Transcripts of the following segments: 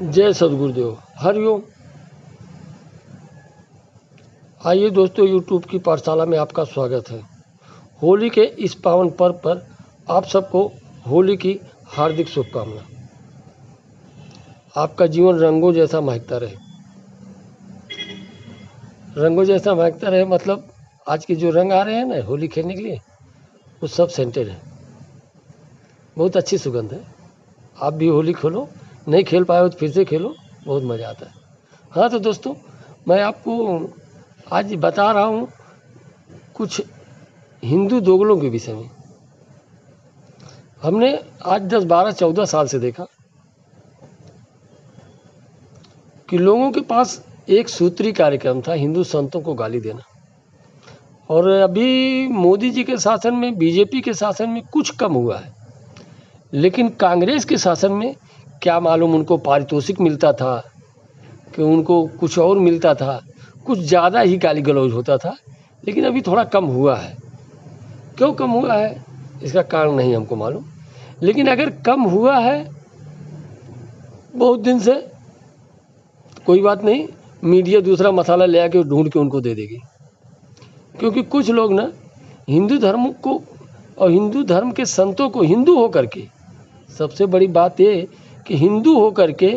जय सद्गुरुदेव, हरिओम। आइए दोस्तों, यूट्यूब की पाठशाला में आपका स्वागत है। होली के इस पावन पर्व पर आप सबको होली की हार्दिक शुभकामना। आपका जीवन रंगों जैसा महकता रहे। रंगों जैसा महकता रहे मतलब आज के जो रंग आ रहे हैं ना होली खेलने के लिए, वो सब सेंटेड है। बहुत अच्छी सुगंध है। आप भी होली खेलो, नहीं खेल पाए हो तो फिर से खेलो, बहुत मज़ा आता है। हाँ तो दोस्तों, मैं आपको आज बता रहा हूँ कुछ हिंदू दोगलों के विषय में। हमने आज 10, 12, 14 साल से देखा कि लोगों के पास एक सूत्री कार्यक्रम था, हिंदू संतों को गाली देना। और अभी मोदी जी के शासन में, बीजेपी के शासन में कुछ कम हुआ है, लेकिन कांग्रेस के शासन में क्या मालूम उनको पारितोषिक मिलता था कि उनको कुछ और मिलता था, कुछ ज़्यादा ही गाली गलौज होता था। लेकिन अभी थोड़ा कम हुआ है। क्यों कम हुआ है इसका कारण नहीं हमको मालूम, लेकिन अगर कम हुआ है बहुत दिन से, कोई बात नहीं, मीडिया दूसरा मसाला ले आके ढूंढ के उनको दे देगी। क्योंकि कुछ लोग ना हिंदू धर्म को और हिंदू धर्म के संतों को, हिंदू होकर के, सबसे बड़ी बात ये कि हिंदू होकर के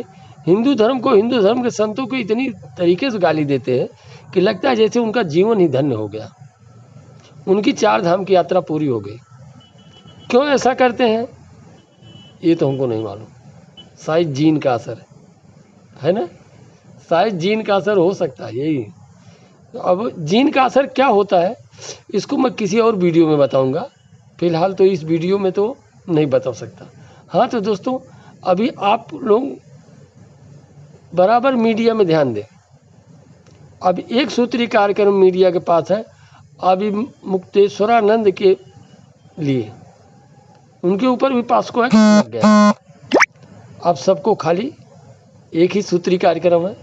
हिंदू धर्म को, हिंदू धर्म के संतों को इतनी तरीके से गाली देते हैं कि लगता है जैसे उनका जीवन ही धन्य हो गया, उनकी 4 धाम की यात्रा पूरी हो गई। क्यों ऐसा करते हैं ये तो हमको नहीं मालूम। शायद जीन का असर है ना, शायद जीन का असर हो सकता है यही। अब जीन का असर क्या होता है इसको मैं किसी और वीडियो में बताऊंगा, फिलहाल तो इस वीडियो में तो नहीं बता सकता। हाँ तो दोस्तों, अभी आप लोग बराबर मीडिया में ध्यान दें। अब एक सूत्री कार्यक्रम मीडिया के पास है, अभी मुक्तेश्वरानंद के लिए, उनके ऊपर भी पास्को एक्ट लग गया। अब सबको खाली एक ही सूत्री कार्यक्रम है,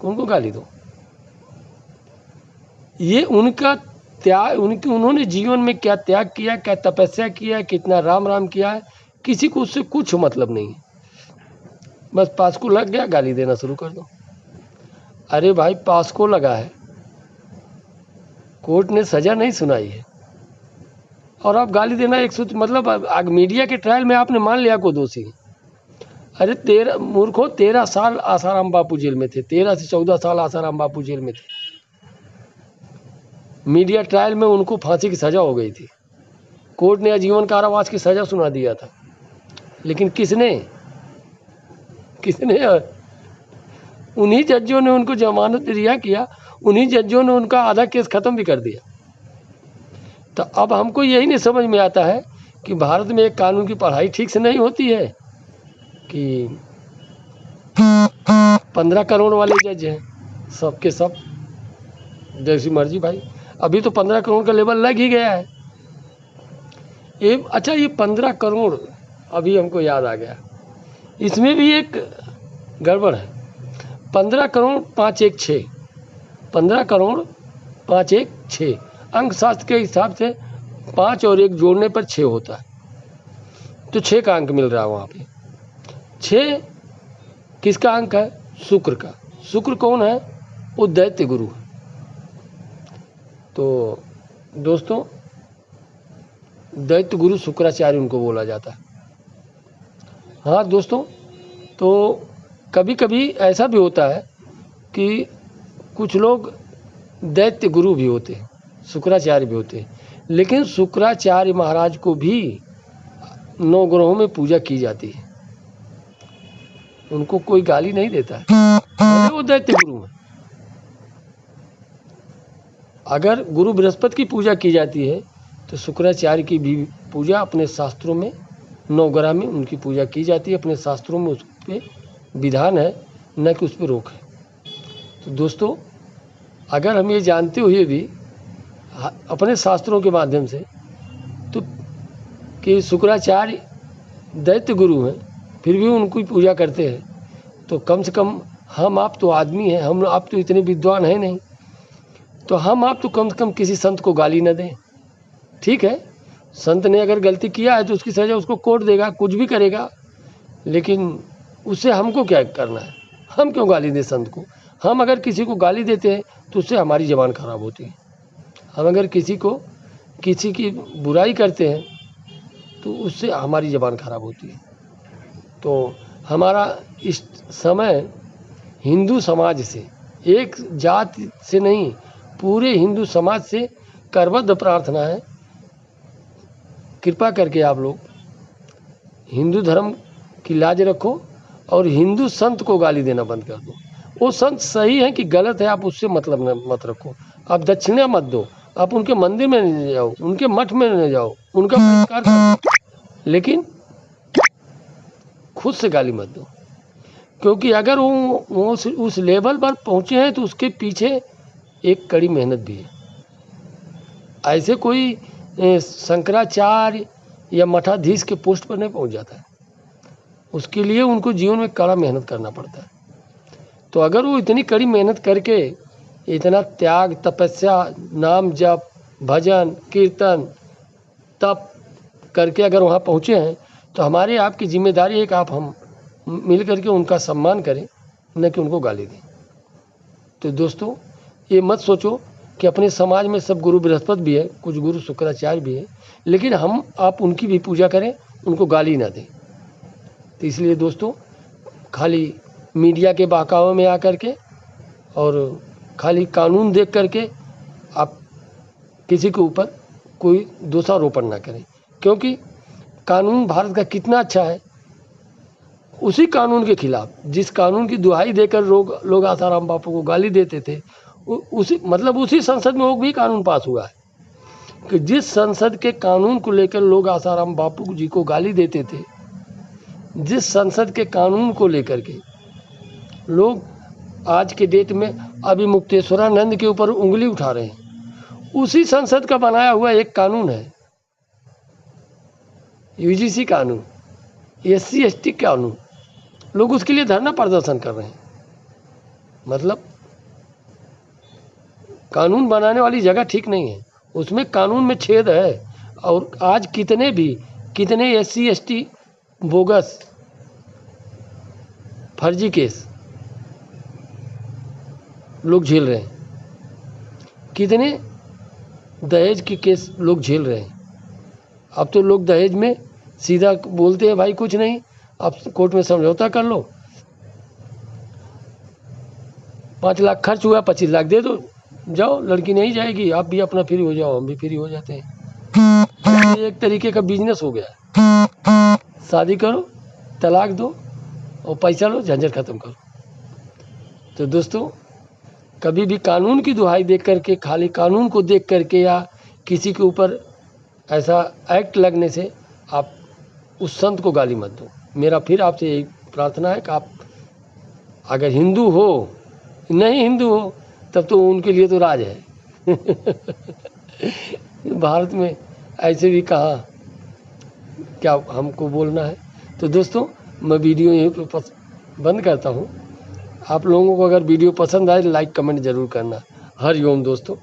उनको गाली दो। ये उनका त्याग, उन्होंने जीवन में क्या त्याग किया, क्या तपस्या किया, कितना राम राम किया है, किसी को उससे कुछ मतलब नहीं है। बस पास्को लग गया, गाली देना शुरू कर दो। अरे भाई, पास्को लगा है, कोर्ट ने सजा नहीं सुनाई है और आप गाली देना एक सूत्र, मतलब मीडिया के ट्रायल में आपने मान लिया को दोषी। अरे 13 मूर्खों, 13 साल आसाराम बापू जेल में थे, 13 से 14 साल आसाराम बापू जेल में थे। मीडिया ट्रायल में उनको फांसी की सजा हो गई थी, कोर्ट ने आजीवन कारावास की सजा सुना दिया था। लेकिन किसने उन्हीं जजों ने उनको जमानत रिहा किया, उन्हीं जजों ने उनका आधा केस खत्म भी कर दिया। तो अब हमको यही नहीं समझ में आता है कि भारत में एक कानून की पढ़ाई ठीक से नहीं होती है कि 15 करोड़ वाले जज हैं, सबके सब जैसी मर्जी। भाई अभी तो 15 करोड़ का लेवल लग ही गया है। अच्छा, ये 15 करोड़ अभी हमको याद आ गया, इसमें भी एक गड़बड़ है। 15 करोड़ 516, 15 करोड़ 516 अंक शास्त्र के हिसाब से 5 और 1 जोड़ने पर 6 होता है, तो 6 का अंक मिल रहा है वहाँ पे। 6 किसका अंक है? शुक्र का। शुक्र कौन है? वो दैत्य गुरु है। तो दोस्तों, दैत्य गुरु शुक्राचार्य उनको बोला जाता है। हाँ दोस्तों, तो कभी कभी ऐसा भी होता है कि कुछ लोग दैत्य गुरु भी होते हैं, शुक्राचार्य भी होते हैं, लेकिन शुक्राचार्य महाराज को भी 9 ग्रहों में पूजा की जाती है, उनको कोई गाली नहीं देता है, वो दैत्य गुरु हैं। अगर गुरु बृहस्पति की पूजा की जाती है तो शुक्राचार्य की भी पूजा अपने शास्त्रों में, 9 ग्रह में उनकी पूजा की जाती है। अपने शास्त्रों में उस पर विधान है, न कि उस पर रोक है। तो दोस्तों, अगर हम ये जानते हुए भी अपने शास्त्रों के माध्यम से तो कि शुक्राचार्य दैत्य गुरु हैं, फिर भी उनकी पूजा करते हैं, तो कम से कम हम आप तो आदमी हैं, हम आप तो इतने विद्वान हैं नहीं, तो हम आप तो कम से कम किसी संत को गाली न दें। ठीक है, संत ने अगर गलती किया है तो उसकी सजा उसको कोर्ट देगा, कुछ भी करेगा, लेकिन उससे हमको क्या करना है? हम क्यों गाली दें संत को? हम अगर किसी को गाली देते हैं तो उससे हमारी ज़बान खराब होती है। हम अगर किसी की बुराई करते हैं तो उससे हमारी ज़बान खराब होती है। तो हमारा इस समय हिंदू समाज से, एक जात से नहीं, पूरे हिंदू समाज से करबद्ध प्रार्थना है, कृपा करके आप लोग हिंदू धर्म की लाज रखो और हिंदू संत को गाली देना बंद कर दो। वो संत सही है कि गलत है, आप उससे मतलब मत रखो। आप दक्षिणा मत दो, आप उनके मंदिर में नहीं जाओ, उनके मठ में नहीं जाओ, उनका बहिष्कार करो, लेकिन खुद से गाली मत दो। क्योंकि अगर वो उस लेवल पर पहुँचे हैं तो उसके पीछे एक कड़ी मेहनत भी है। ऐसे कोई शंकराचार्य या मठाधीश के पोस्ट पर नहीं पहुंच जाता है, उसके लिए उनको जीवन में कड़ा मेहनत करना पड़ता है। तो अगर वो इतनी कड़ी मेहनत करके, इतना त्याग, तपस्या, नाम जप, भजन, कीर्तन, तप करके अगर वहाँ पहुँचे हैं तो हमारी आपकी जिम्मेदारी है कि आप हम मिल करके उनका सम्मान करें, न कि उनको गाली दें। तो दोस्तों, ये मत सोचो कि अपने समाज में सब गुरु बृहस्पति भी है, कुछ गुरु शुक्राचार्य भी है, लेकिन हम आप उनकी भी पूजा करें, उनको गाली ना दें। तो इसलिए दोस्तों, खाली मीडिया के बहकावे में आकर के और खाली कानून देख करके आप किसी के ऊपर कोई दोषारोपण ना करें, क्योंकि कानून भारत का कितना अच्छा है। उसी कानून के खिलाफ, जिस कानून की दुहाई देकर लोग आसाराम बापू को गाली देते थे, उसी संसद में वो भी कानून पास हुआ है कि जिस संसद के कानून को लेकर लोग आसाराम बापू जी को गाली देते थे, जिस संसद के कानून को लेकर के लोग आज के डेट में अभी मुक्तेश्वरानंद के ऊपर उंगली उठा रहे हैं, उसी संसद का बनाया हुआ एक कानून है, यूजीसी कानून, SC/ST कानून। लोग उसके लिए धरना प्रदर्शन कर रहे हैं। मतलब कानून बनाने वाली जगह ठीक नहीं है, उसमें कानून में छेद है। और आज कितने SC/ST बोगस फर्जी केस लोग झेल रहे हैं, कितने दहेज के केस लोग झेल रहे हैं। अब तो लोग दहेज में सीधा बोलते हैं, भाई कुछ नहीं, आप कोर्ट में समझौता कर लो, 5 लाख खर्च हुआ, 25 लाख दे दो, जाओ, लड़की नहीं जाएगी, आप भी अपना फ्री हो जाओ, हम भी फ्री हो जाते हैं। ये एक तरीके का बिजनेस हो गया है। शादी करो, तलाक दो और पैसा लो, झंझट खत्म करो। तो दोस्तों, कभी भी कानून की दुहाई देख करके, खाली कानून को देख करके या किसी के ऊपर ऐसा एक्ट लगने से आप उस संत को गाली मत दो। मेरा फिर आपसे यही प्रार्थना है कि आप अगर हिंदू हो, नहीं हिंदू हो, तब तो उनके लिए तो राज है। भारत में ऐसे भी कहाँ क्या हमको बोलना है। तो दोस्तों, मैं वीडियो यहीं पर बंद करता हूँ। आप लोगों को अगर वीडियो पसंद आए तो लाइक कमेंट ज़रूर करना। हरिओम दोस्तों।